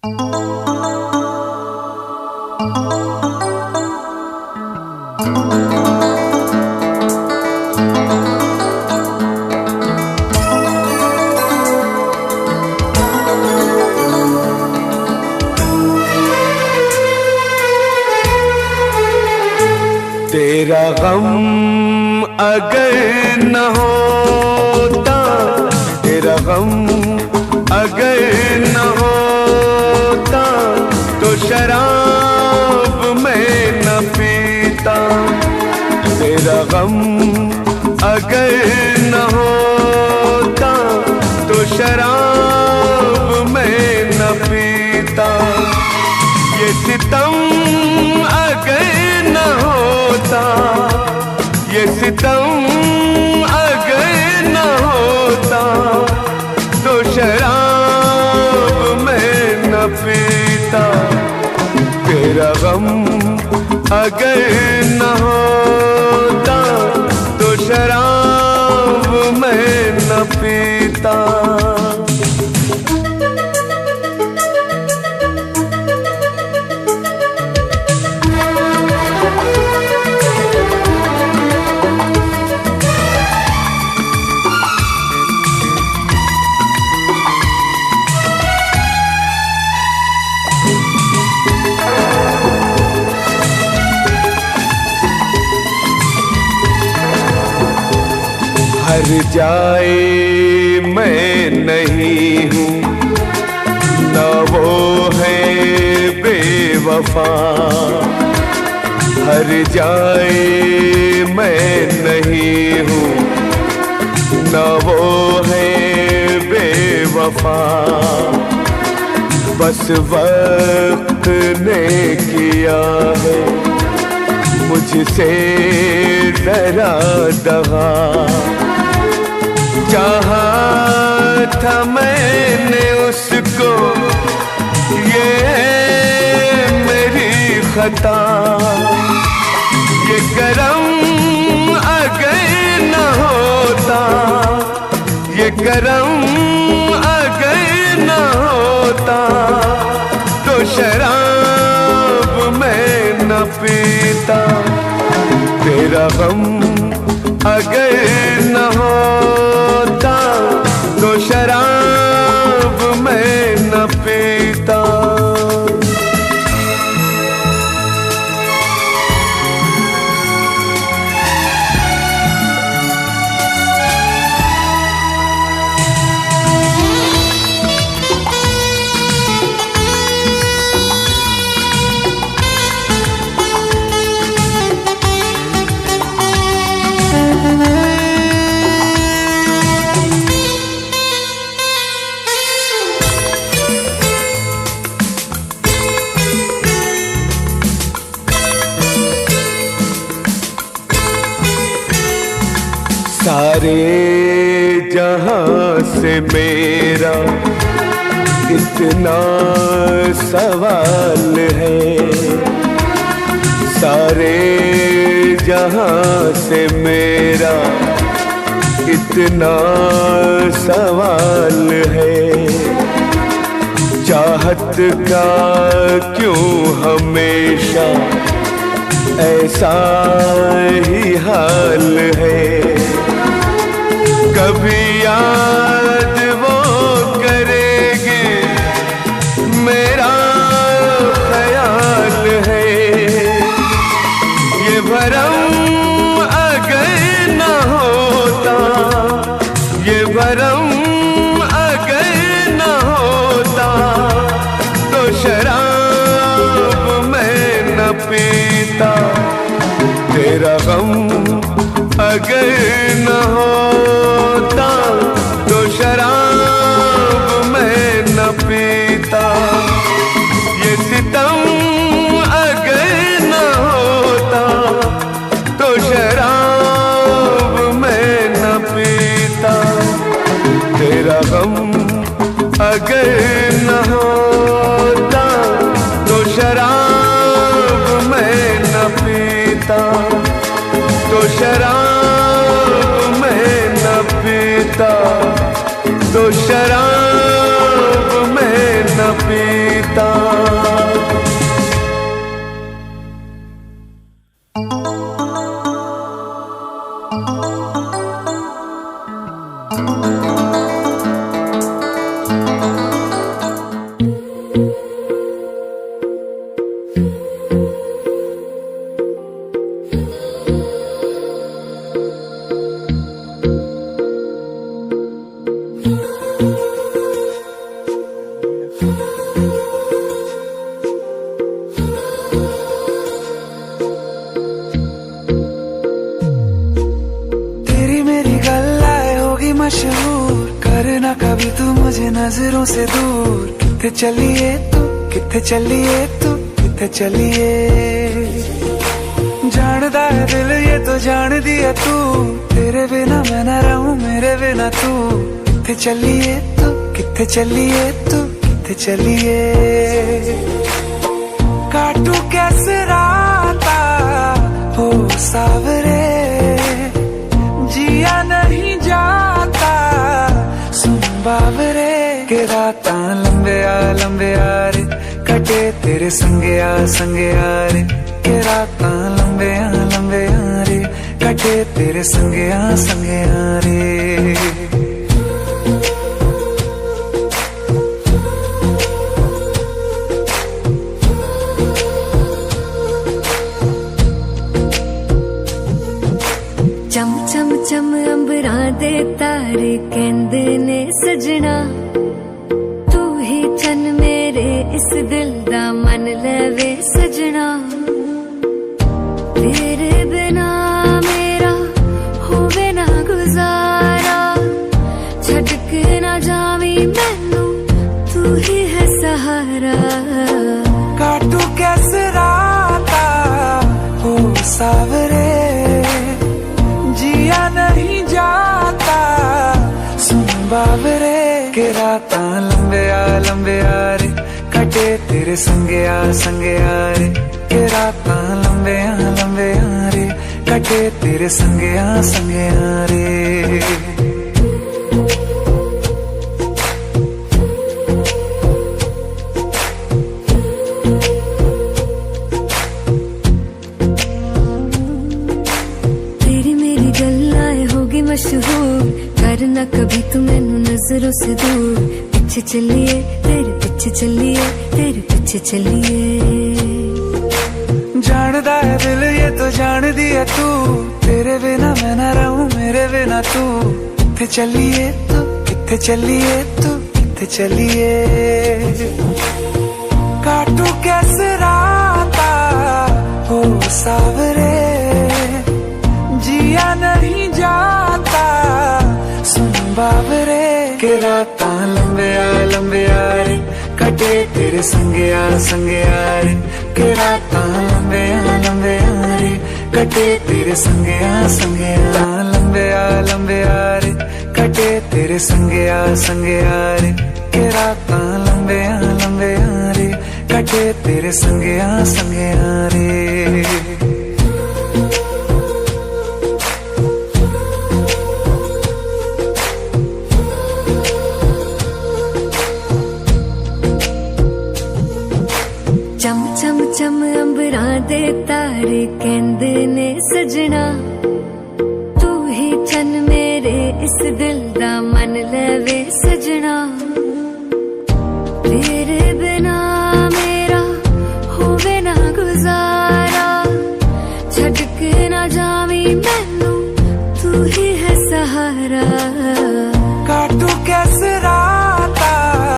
तेरा गम अगर न होता, तेरा गम अगर न होता, तो शराब मैं न पीता। तेरा गम अगर न होता, तो शराब मैं न पीता। ये सितम अगर न होता, ये सितम अगर न होता, तो शराब मैं न पीता। तेरा गम अगर न होता, तो शराब मैं न पीता। हर जाए मैं नहीं हूँ, न वो है बेवफा। हर जाए मैं नहीं हूँ, न वो है बेवफा। बस वक्त ने किया है मुझसे डरा दगा। चाहा था मैंने उसको, ये मेरी खता। ये करम अगर न होता, ये करम अगर न होता, तो शराब मैं न पीता। तेरा गम अगर न होता, तो शराब मैं न पीता। सारे जहां से मेरा इतना सवाल है। सारे जहां से मेरा इतना सवाल है। चाहत का क्यों हमेशा ऐसा ही हाल है। कभी याद वो करेंगे मेरा ख्याल है। ये भरम अगर न होता, ये भरम अगर न होता, तो शराब मैं न पीता। तेरा गम अगर न होता, तो शराब मैं न पीता। ये सितम अगर न होता, तो शराब मैं न पीता। तेरा गम अगर न होता, तो शराब मैं न पीता। तो शराब मैं न पीता, तो शराब मैं न पीता। नजरों से दूर किथे चलिए तू, किथे चलिए तू, किथे चलिए। जानदा है दिल ये तो जान दिया तू, तेरे बिना मैं ना रहूं मेरे बिना तू। किथे चलिए तू, किथे चलिए तू, किथे चलिए। काटू कैसे राता हो सावरे, जिया नहीं जाता सुन बावरे। के राता लंबे आ रे, कटे तेरे संगे आ रे। के राता लंबे आ रे, कटे तेरे संगे आ रे। चम चम चम अंबरां दे तारे कहंदे ने सजना, तू ही चन मेरे इस दिल दा मन लवे सजना। तेरे बिना मेरा होवे ना गुजारा, छड़ के ना जावी मैनू तू ही है सहारा। काटू कैसे राता हो सावरे, जिया नहीं जाता सुन बावरे। के राता लंबे आ रे, कटे तेरे संगे आ रे। के राता लंबे आ रे, कटे तेरे संगे आ रे। मशहूर करना कभी तू मैनू नजरों से दूर। पीछे चलिए तेरे पीछे चलिए, तेरे पीछे चलिए। जानदा है दिल ये तो जान दिया तू, तेरे बिना मैं ना रहूं मेरे बिना तू। किथे चलिए तू, किथे चलिए तू, किथे चलिए। काटू कैसे राता हो सावरे, जिया नहीं जाता सुन बावरे। के राता लंबे आ रे, कटे तेरे संगे आ रे। के राता लंबे आ रे, कटे तेरे संगे आ। लंबे आ रे, कटे तेरे संगे आ रे। के राता लंबे आ रे, कटे तेरे संगे आ रे। चम चम चम अंबरां दे तारे कहंदे ने सजना, तू ही चन मेरे इस दिल दा मन लवे सजना। तेरे बिना मेरा होवे ना गुजारा, छड़ के ना जावी मैनू तू ही है सहारा।